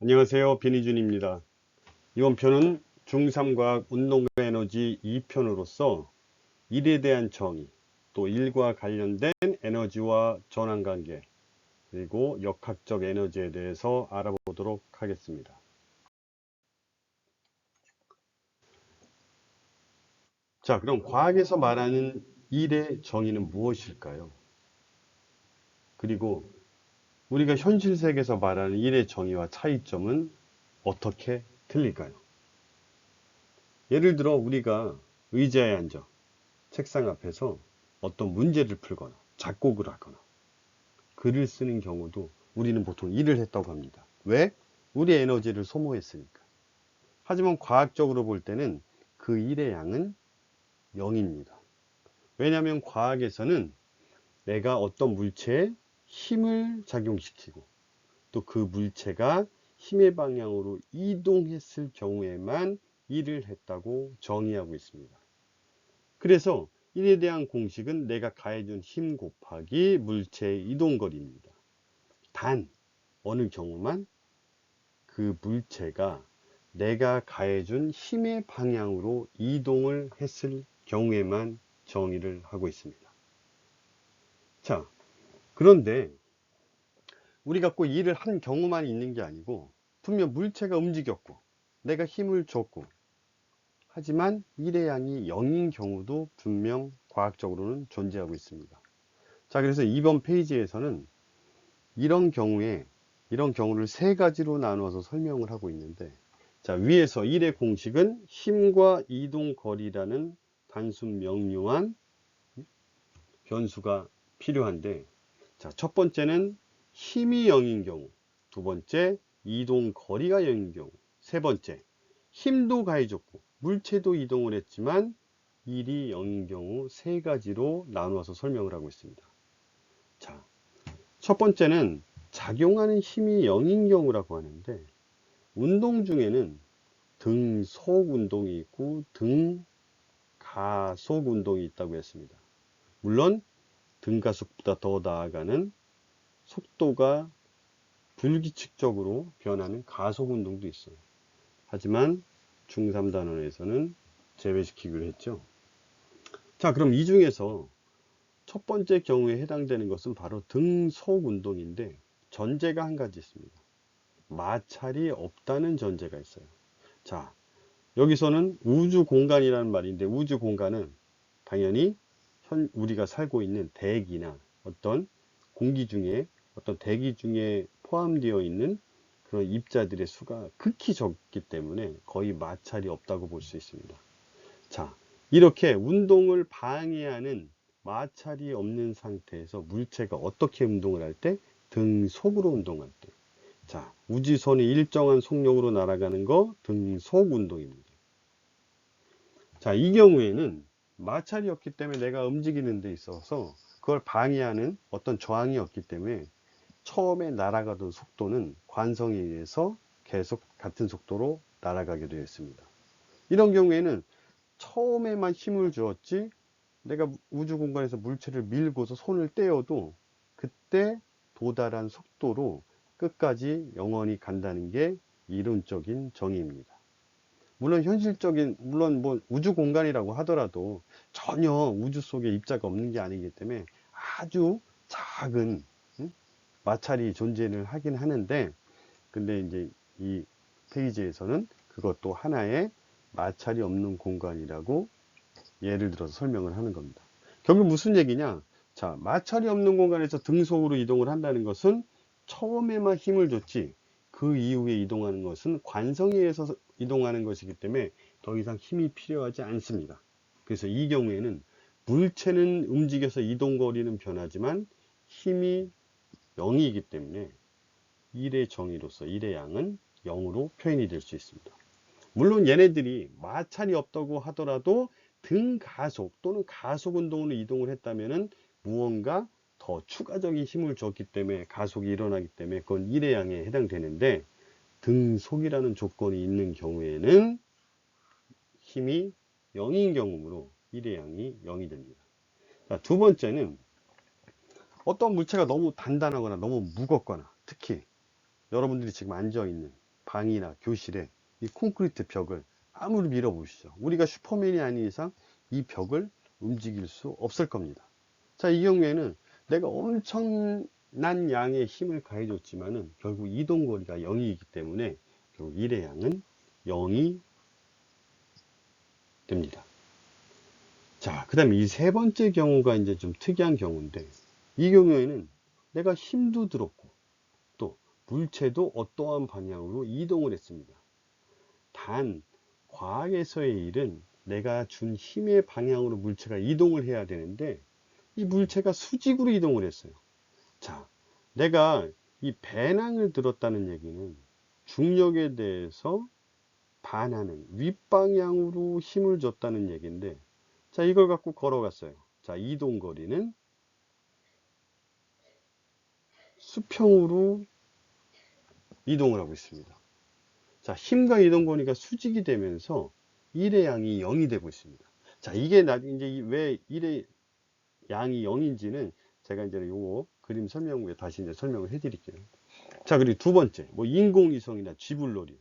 안녕하세요. 비니준입니다. 이번 편은 중3과학 운동과 에너지 2편으로서 일에 대한 정의, 또 일과 관련된 에너지와 전환관계, 그리고 역학적 에너지에 대해서 알아보도록 하겠습니다. 자, 그럼 과학에서 말하는 일의 정의는 무엇일까요? 그리고 우리가 현실 세계에서 말하는 일의 정의와 차이점은 어떻게 틀릴까요? 예를 들어 우리가 의자에 앉아 책상 앞에서 어떤 문제를 풀거나 작곡을 하거나 글을 쓰는 경우도 우리는 보통 일을 했다고 합니다. 왜? 우리 에너지를 소모했으니까. 하지만 과학적으로 볼 때는 그 일의 양은 0입니다. 왜냐하면 과학에서는 내가 어떤 물체에 힘을 작용시키고 또 그 물체가 힘의 방향으로 이동했을 경우에만 일을 했다고 정의하고 있습니다. 그래서 일에 대한 공식은 내가 가해준 힘 곱하기 물체의 이동거리입니다. 단 어느 경우만 그 물체가 내가 가해준 힘의 방향으로 이동을 했을 경우에만 정의를 하고 있습니다. 자, 그런데 우리가 꼭 일을 한 경우만 있는 게 아니고 분명 물체가 움직였고 내가 힘을 줬고 하지만 일의 양이 0인 경우도 분명 과학적으로는 존재하고 있습니다. 자, 그래서 이번 페이지에서는 이런 경우를 세 가지로 나누어서 설명을 하고 있는데, 자, 위에서 일의 공식은 힘과 이동 거리라는 단순 명료한 변수가 필요한데, 자, 첫 번째는 힘이 0인 경우, 두 번째 이동 거리가 0인 경우, 세 번째 힘도 가해졌고 물체도 이동을 했지만 일이 0인 경우 세 가지로 나누어서 설명을 하고 있습니다. 자, 첫 번째는 작용하는 힘이 0인 경우라고 하는데, 운동 중에는 등속 운동이 있고 등가속 운동이 있다고 했습니다. 물론 등가속보다 더 나아가는 속도가 불규칙적으로 변하는 가속 운동도 있어요. 하지만 중3 단원에서는 제외시키기로 했죠. 자, 그럼 이 중에서 첫 번째 경우에 해당되는 것은 바로 등속 운동인데, 전제가 한 가지 있습니다. 마찰이 없다는 전제가 있어요. 자, 여기서는 우주 공간이라는 말인데, 우주 공간은 당연히 우리가 살고 있는 대기나 어떤 공기 중에 어떤 대기 중에 포함되어 있는 그런 입자들의 수가 극히 적기 때문에 거의 마찰이 없다고 볼 수 있습니다. 자, 이렇게 운동을 방해하는 마찰이 없는 상태에서 물체가 어떻게 운동을 할 때? 등속으로 운동할 때. 자, 우주선이 일정한 속력으로 날아가는 거 등속 운동입니다. 자, 이 경우에는 마찰이 없기 때문에 내가 움직이는 데 있어서 그걸 방해하는 어떤 저항이 없기 때문에 처음에 날아가던 속도는 관성에 의해서 계속 같은 속도로 날아가게 되어 있습니다. 이런 경우에는 처음에만 힘을 주었지 내가 우주 공간에서 물체를 밀고서 손을 떼어도 그때 도달한 속도로 끝까지 영원히 간다는 게 이론적인 정의입니다. 물론 뭐 우주 공간이라고 하더라도 전혀 우주 속에 입자가 없는 게 아니기 때문에 아주 작은 마찰이 존재를 하긴 하는데, 근데 이제 이 페이지에서는 그것도 하나의 마찰이 없는 공간이라고 예를 들어서 설명을 하는 겁니다. 결국 무슨 얘기냐? 자, 마찰이 없는 공간에서 등속으로 이동을 한다는 것은 처음에만 힘을 줬지 그 이후에 이동하는 것은 관성에 의해서 이동하는 것이기 때문에 더 이상 힘이 필요하지 않습니다. 그래서 이 경우에는 물체는 움직여서 이동 거리는 변하지만 힘이 0이기 때문에 일의 정의로서 일의 양은 0으로 표현이 될 수 있습니다. 물론 얘네들이 마찰이 없다고 하더라도 등가속 또는 가속 운동으로 이동을 했다면 무언가 더 추가적인 힘을 줬기 때문에 가속이 일어나기 때문에 그건 일의 양에 해당되는데, 등속이라는 조건이 있는 경우에는 힘이 0인 경우로 일의 양이 0이 됩니다. 자, 두 번째는 어떤 물체가 너무 단단하거나 너무 무겁거나, 특히 여러분들이 지금 앉아있는 방이나 교실에 이 콘크리트 벽을 아무리 밀어보시죠. 우리가 슈퍼맨이 아닌 이상 이 벽을 움직일 수 없을 겁니다. 자, 이 경우에는 내가 엄청난 양의 힘을 가해줬지만은 결국 이동거리가 0이기 때문에 결국 1의 양은 0이 됩니다. 자, 그 다음에 이 세 번째 경우가 이제 좀 특이한 경우인데, 이 경우에는 내가 힘도 들었고 또 물체도 어떠한 방향으로 이동을 했습니다. 단 과학에서의 일은 내가 준 힘의 방향으로 물체가 이동을 해야 되는데 이 물체가 수직으로 이동을 했어요. 자, 내가 이 배낭을 들었다는 얘기는 중력에 대해서 반하는 윗방향으로 힘을 줬다는 얘기인데, 자, 이걸 갖고 걸어갔어요. 자, 이동거리는 수평으로 이동을 하고 있습니다. 자, 힘과 이동거리가 수직이 되면서 1의 양이 0이 되고 있습니다. 자, 이게 이제 왜 1의 양이 0인지는 제가 이제 요거 그림 설명 후에 다시 이제 설명을 해 드릴게요. 자, 그리고 두 번째, 뭐 인공위성이나 쥐불놀이.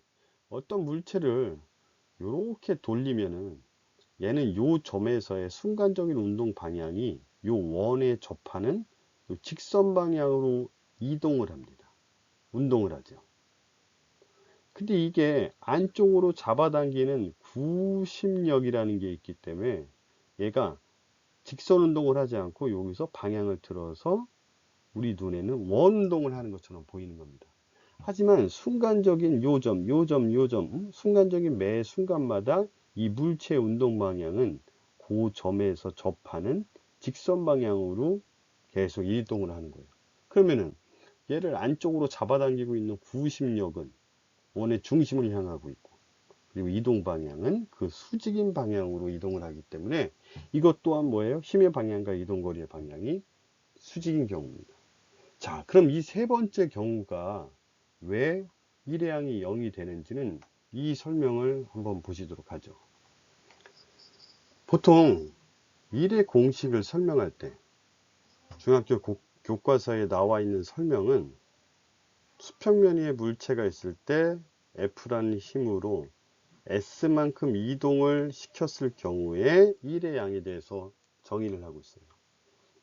어떤 물체를 이렇게 돌리면은 얘는 요 점에서의 순간적인 운동 방향이 요 원에 접하는 요 직선 방향으로 이동을 합니다. 운동을 하죠. 근데 이게 안쪽으로 잡아당기는 구심력이라는 게 있기 때문에 얘가 직선 운동을 하지 않고 여기서 방향을 틀어서 우리 눈에는 원 운동을 하는 것처럼 보이는 겁니다. 하지만 순간적인 요점, 순간적인 매 순간마다 이 물체의 운동 방향은 그 점에서 접하는 직선 방향으로 계속 이동을 하는 거예요. 그러면은 얘를 안쪽으로 잡아당기고 있는 구심력은 원의 중심을 향하고 있고, 그리고 이동 방향은 그 수직인 방향으로 이동을 하기 때문에 이것 또한 뭐예요? 힘의 방향과 이동거리의 방향이 수직인 경우입니다. 자, 그럼 이 세 번째 경우가 왜 1의 양이 0이 되는지는 이 설명을 한번 보시도록 하죠. 보통 1의 공식을 설명할 때 중학교 교과서에 나와 있는 설명은 수평면 위에 물체가 있을 때 F라는 힘으로 S만큼 이동을 시켰을 경우에 1의 양에 대해서 정의를 하고 있어요.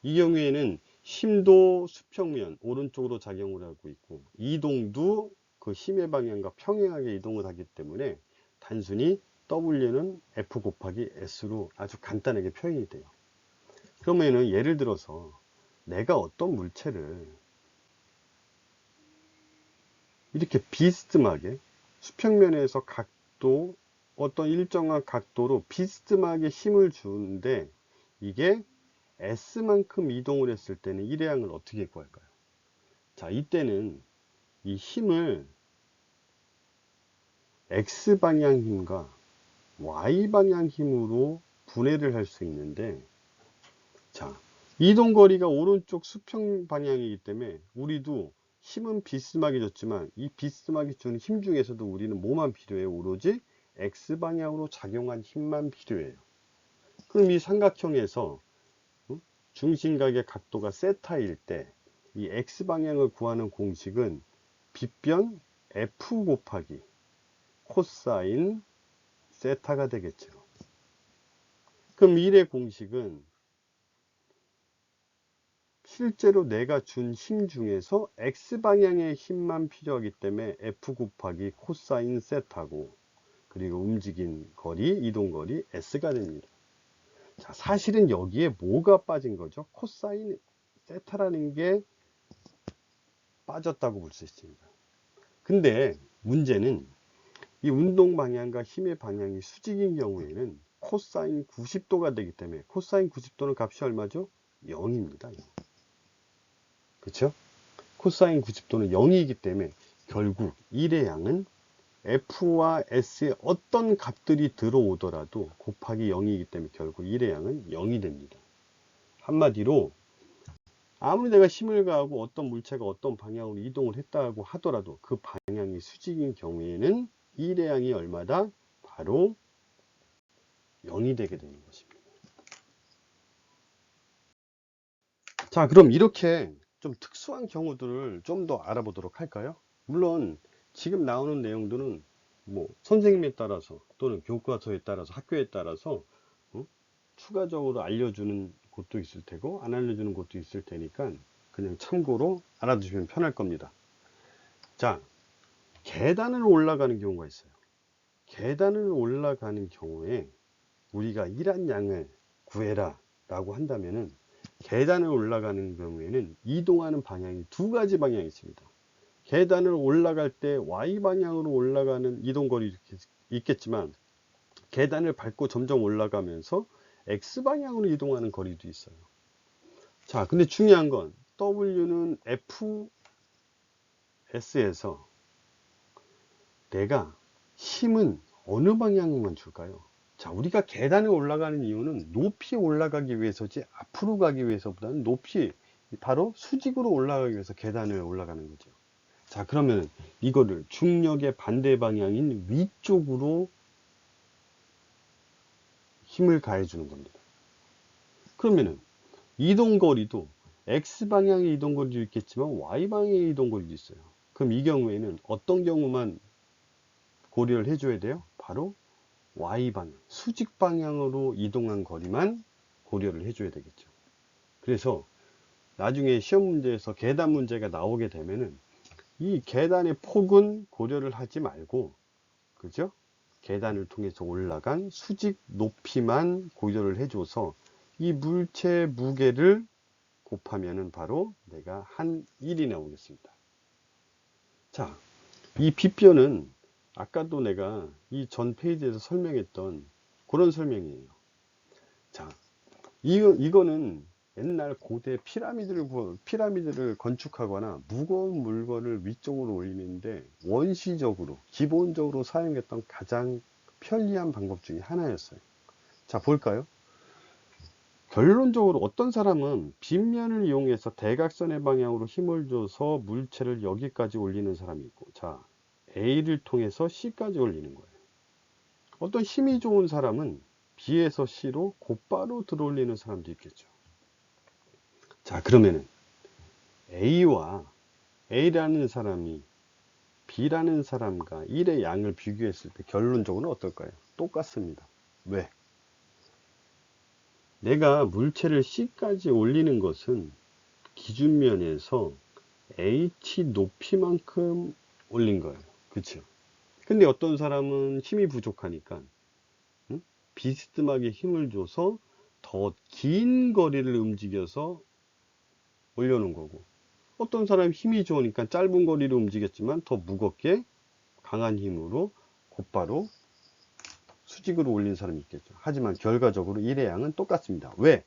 이 경우에는 힘도 수평면 오른쪽으로 작용을 하고 있고 이동도 그 힘의 방향과 평행하게 이동을 하기 때문에 단순히 W는 F 곱하기 S로 아주 간단하게 표현이 돼요. 그러면은 예를 들어서 내가 어떤 물체를 이렇게 비스듬하게 수평면에서 각도 어떤 일정한 각도로 비스듬하게 힘을 주는데 이게 S만큼 이동을 했을 때는 1의 양을 어떻게 구할까요? 자, 이때는 이 힘을 X방향 힘과 Y방향 힘으로 분해를 할 수 있는데, 자, 이동거리가 오른쪽 수평 방향이기 때문에 우리도 힘은 비스듬하게 줬지만 이 비스듬하게 주는 힘 중에서도 우리는 뭐만 필요해요? 오로지 X방향으로 작용한 힘만 필요해요. 그럼 이 삼각형에서 중심각의 각도가 세타일 때 이 X방향을 구하는 공식은 빗변 F 곱하기 코사인 세타가 되겠죠. 그럼 1의 공식은 실제로 내가 준 힘 중에서 X방향의 힘만 필요하기 때문에 F 곱하기 코사인 세타고, 그리고 움직인 거리, 이동거리 S가 됩니다. 자, 사실은 여기에 뭐가 빠진 거죠? 코사인 세타라는 게 빠졌다고 볼 수 있습니다. 근데 문제는 이 운동 방향과 힘의 방향이 수직인 경우에는 코사인 90도가 되기 때문에 코사인 90도는 값이 얼마죠? 0입니다. 그렇죠? 코사인 90도는 0이기 때문에 결국 1의 양은 F와 S의 어떤 값들이 들어오더라도 곱하기 0이기 때문에 결국 1의 양은 0이 됩니다. 한마디로 아무리 내가 힘을 가하고 어떤 물체가 어떤 방향으로 이동을 했다고 하더라도 그 방향이 수직인 경우에는 1의 양이 얼마다? 바로 0이 되게 되는 것입니다. 자, 그럼 이렇게 좀 특수한 경우들을 좀 더 알아보도록 할까요? 물론 지금 나오는 내용들은 뭐 선생님에 따라서 또는 교과서에 따라서 학교에 따라서 추가적으로 알려주는 곳도 있을 테고 안 알려주는 곳도 있을 테니까 그냥 참고로 알아두시면 편할 겁니다. 자, 계단을 올라가는 경우가 있어요. 계단을 올라가는 경우에 우리가 일한 양을 구해라 라고 한다면은 계단을 올라가는 경우에는 이동하는 방향이 두 가지 방향이 있습니다. 계단을 올라갈 때 Y방향으로 올라가는 이동거리 있겠지만 계단을 밟고 점점 올라가면서 X방향으로 이동하는 거리도 있어요. 자, 근데 중요한 건 W는 FS에서 내가 힘은 어느 방향으로만 줄까요? 자, 우리가 계단에 올라가는 이유는 높이 올라가기 위해서지 앞으로 가기 위해서보다는 높이 바로 수직으로 올라가기 위해서 계단을 올라가는 거죠. 자, 그러면 이거를 중력의 반대 방향인 위쪽으로 힘을 가해 주는 겁니다. 그러면은 이동거리도 X방향의 이동거리도 있겠지만 Y방향의 이동거리도 있어요. 그럼 이 경우에는 어떤 경우만 고려를 해줘야 돼요? 바로 Y방향, 수직 방향으로 이동한 거리만 고려를 해줘야 되겠죠. 그래서 나중에 시험 문제에서 계단 문제가 나오게 되면은 이 계단의 폭은 고려를 하지 말고, 그죠? 계단을 통해서 올라간 수직 높이만 고려를 해줘서 이 물체의 무게를 곱하면은 바로 내가 한 1이 나오겠습니다. 자, 이 빗변은 아까도 내가 이 전 페이지에서 설명했던 그런 설명이에요. 자, 이거는 옛날 고대 피라미드를 건축하거나 무거운 물건을 위쪽으로 올리는데 원시적으로, 기본적으로 사용했던 가장 편리한 방법 중에 하나였어요. 자, 볼까요? 결론적으로 어떤 사람은 빗면을 이용해서 대각선의 방향으로 힘을 줘서 물체를 여기까지 올리는 사람이 있고, 자, A를 통해서 C까지 올리는 거예요. 어떤 힘이 좋은 사람은 B에서 C로 곧바로 들어올리는 사람도 있겠죠. 자, 그러면은 A라는 사람이 B라는 사람과 1의 양을 비교했을 때 결론적으로는 어떨까요? 똑같습니다. 왜? 내가 물체를 C까지 올리는 것은 기준면에서 H 높이만큼 올린 거예요. 그쵸? 근데 어떤 사람은 힘이 부족하니까 비스듬하게 힘을 줘서 더 긴 거리를 움직여서 올려놓은 거고, 어떤 사람이 힘이 좋으니까 짧은 거리를 움직였지만 더 무겁게 강한 힘으로 곧바로 수직으로 올린 사람이 있겠죠. 하지만 결과적으로 일의 양은 똑같습니다. 왜?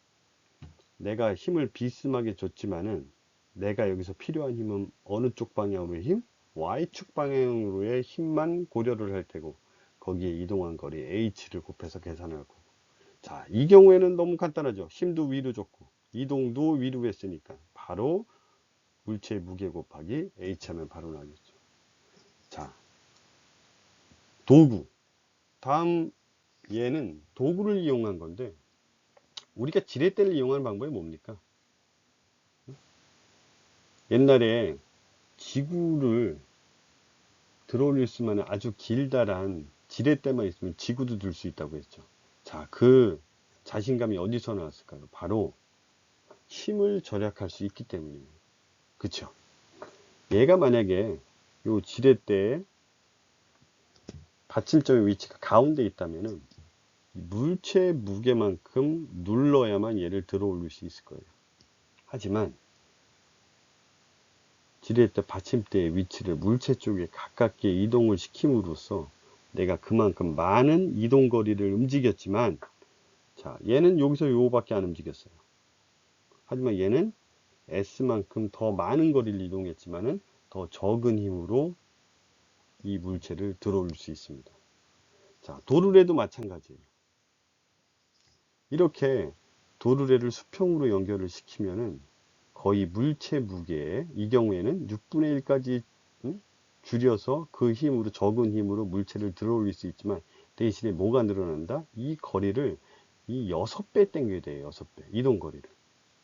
내가 힘을 비스듬하게 줬지만은 내가 여기서 필요한 힘은 어느 쪽 방향으로의 힘? Y축 방향으로의 힘만 고려를 할 테고, 거기에 이동한 거리 H를 곱해서 계산할 거고. 자, 이 경우에는 너무 간단하죠. 힘도 위로 줬고 이동도 위로 했으니까 바로 물체의 무게 곱하기 H 하면 바로 나겠죠. 자, 도구. 다음 얘는 도구를 이용한 건데, 우리가 지렛대를 이용하는 방법이 뭡니까? 옛날에 지구를 들어올릴 수 있는 아주 길다란 지렛대만 있으면 지구도 들 수 있다고 했죠. 자, 그 자신감이 어디서 나왔을까요? 바로 힘을 절약할 수 있기 때문입니다. 그쵸? 얘가 만약에 요 지렛대의 받침점의 위치가 가운데 있다면은 물체의 무게만큼 눌러야만 얘를 들어 올릴 수 있을 거예요. 하지만 지렛대 받침대의 위치를 물체 쪽에 가깝게 이동을 시킴으로써 내가 그만큼 많은 이동 거리를 움직였지만, 자, 얘는 여기서 요거밖에 안 움직였어요. 하지만 얘는 S만큼 더 많은 거리를 이동했지만은 더 적은 힘으로 이 물체를 들어 올릴 수 있습니다. 자, 도르래도 마찬가지예요. 이렇게 도르래를 수평으로 연결을 시키면은 거의 물체 무게에, 이 경우에는 6분의 1까지 줄여서 그 힘으로, 적은 힘으로 물체를 들어 올릴 수 있지만, 대신에 뭐가 늘어난다? 이 거리를 이 6배 당겨야 돼요. 6배. 이동 거리를.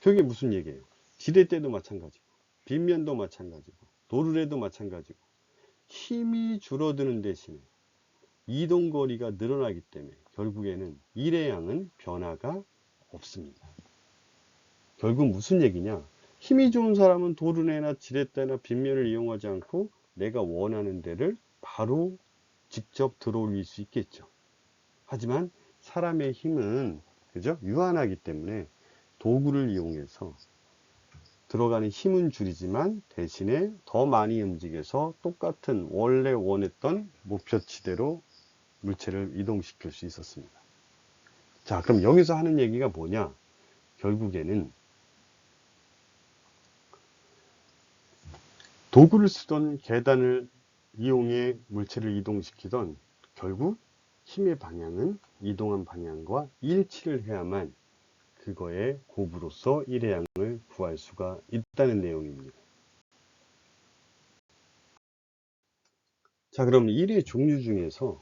그게 무슨 얘기예요? 지렛대도 마찬가지고 빗면도 마찬가지고 도르래도 마찬가지고 힘이 줄어드는 대신에 이동거리가 늘어나기 때문에 결국에는 일의 양은 변화가 없습니다. 결국 무슨 얘기냐? 힘이 좋은 사람은 도르래나 지렛대나 빗면을 이용하지 않고 내가 원하는 데를 바로 직접 들어올릴 수 있겠죠. 하지만 사람의 힘은 그죠? 유한하기 때문에 도구를 이용해서 들어가는 힘은 줄이지만 대신에 더 많이 움직여서 똑같은 원래 원했던 목표치대로 물체를 이동시킬 수 있었습니다. 자, 그럼 여기서 하는 얘기가 뭐냐? 결국에는 도구를 쓰던 계단을 이용해 물체를 이동시키던 결국 힘의 방향은 이동한 방향과 일치를 해야만 그거의 곱으로서 일의 양을 구할 수가 있다는 내용입니다. 자, 그럼 일의 종류 중에서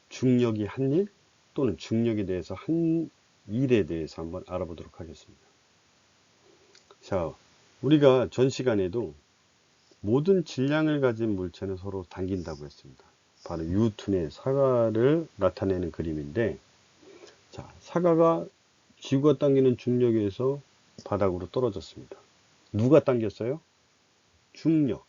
중력이 한 일 또는 중력에 대해서 한 일에 대해서 한번 알아보도록 하겠습니다. 자, 우리가 전 시간에도 모든 질량을 가진 물체는 서로 당긴다고 했습니다. 바로 뉴턴의 사과를 나타내는 그림인데, 자, 사과가 지구가 당기는 중력에 의해서 바닥으로 떨어졌습니다. 누가 당겼어요? 중력.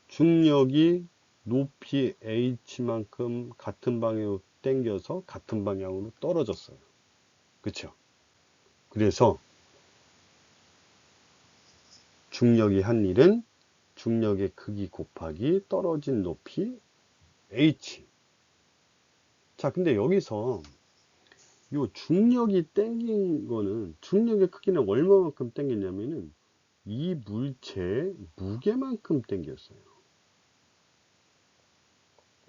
중력이 높이 h만큼 같은 방향으로 당겨서 같은 방향으로 떨어졌어요. 그쵸? 그래서 중력이 한 일은 중력의 크기 곱하기 떨어진 높이 h. 자, 근데 여기서 요 중력이 당긴 거는 중력의 크기는 얼마만큼 당겼냐면은 이 물체의 무게만큼 당겼어요.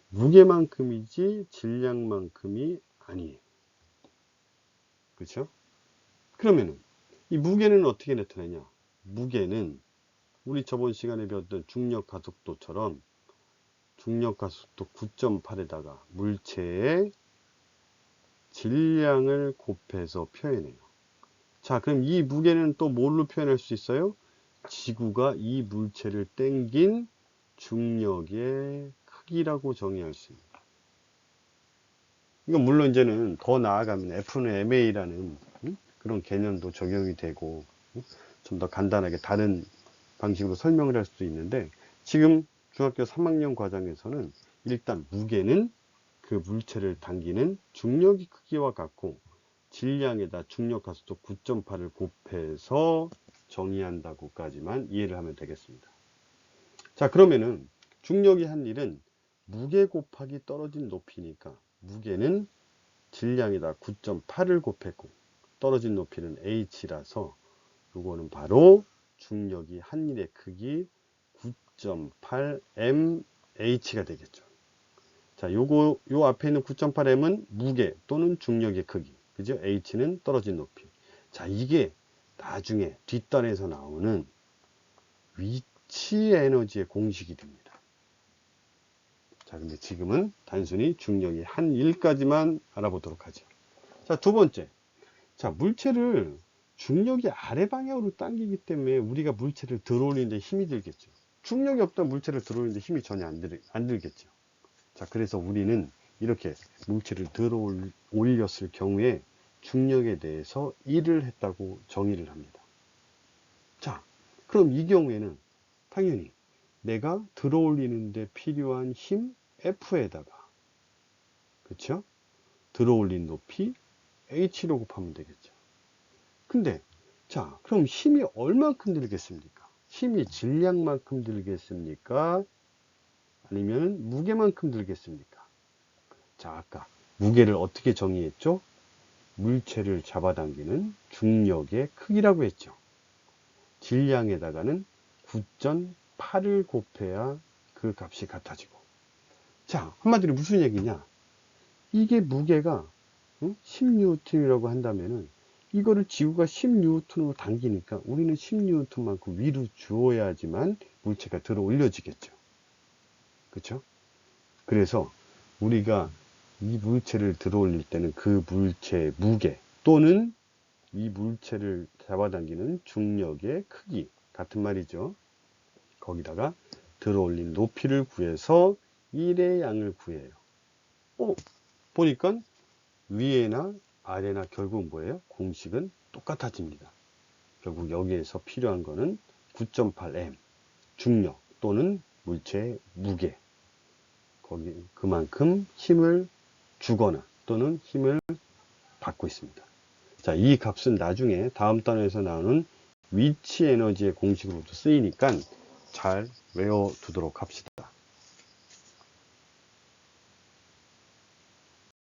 무게만큼이지 질량만큼이 아니에요. 그렇죠? 그러면은 이 무게는 어떻게 나타나냐? 무게는 우리 저번 시간에 배웠던 중력 가속도처럼 중력 가속도 9.8에다가 물체의 질량을 곱해서 표현해요. 자, 그럼 이 무게는 또 뭘로 표현할 수 있어요? 지구가 이 물체를 당긴 중력의 크기라고 정의할 수 있습니다. 이건 물론 이제는 더 나아가면 F는 ma라는 그런 개념도 적용이 되고 좀 더 간단하게 다른 방식으로 설명을 할 수도 있는데, 지금 중학교 3학년 과정에서는 일단 무게는 그 물체를 당기는 중력의 크기와 같고 질량에다 중력 가속도 9.8을 곱해서 정의한다고까지만 이해를 하면 되겠습니다. 자, 그러면은 중력이 한 일은 무게 곱하기 떨어진 높이니까 무게는 질량에다 9.8을 곱했고 떨어진 높이는 h라서 요거는 바로 중력이 한 일의 크기 9.8 mh가 되겠죠. 자, 요 앞에 있는 9.8m은 무게 또는 중력의 크기, 그죠? h는 떨어진 높이. 자, 이게 나중에 뒷단에서 나오는 위치 에너지의 공식이 됩니다. 자, 근데 지금은 단순히 중력이 한 일까지만 알아보도록 하죠. 자, 두 번째. 자, 물체를 중력이 아래 방향으로 당기기 때문에 우리가 물체를 들어올리는데 힘이 들겠죠. 중력이 없다면 물체를 들어올리는데 힘이 전혀 안 들겠죠. 자, 그래서 우리는 이렇게 물체를 들어올렸을 경우에 중력에 대해서 일을 했다고 정의를 합니다. 자, 그럼 이 경우에는 당연히 내가 들어올리는데 필요한 힘 F에다가, 그쵸? 들어올린 높이 H로 곱하면 되겠죠. 근데 자, 그럼 힘이 얼만큼 들겠습니까? 힘이 질량만큼 들겠습니까? 아니면 무게만큼 들겠습니까? 자, 아까 무게를 어떻게 정의했죠? 물체를 잡아당기는 중력의 크기라고 했죠. 질량에다가는 9.8을 곱해야 그 값이 같아지고. 자, 한마디로 무슨 얘기냐? 이게 무게가 10N이라고 한다면은 이거를 지구가 10N으로 당기니까 우리는 10N만큼 위로 주어야지만 물체가 들어 올려지겠죠. 그렇죠? 그래서 우리가 이 물체를 들어 올릴 때는 그 물체의 무게 또는 이 물체를 잡아당기는 중력의 크기 같은 말이죠. 거기다가 들어올린 높이를 구해서 1의 양을 구해요. 보니까 위에나 아래나 결국 뭐예요? 공식은 똑같아집니다. 결국 여기에서 필요한 거는 9.8m 중력 또는 물체의 무게, 거기 그만큼 힘을 주거나 또는 힘을 받고 있습니다. 자, 이 값은 나중에 다음 단원에서 나오는 위치 에너지의 공식으로도 쓰이니까 잘 외워두도록 합시다.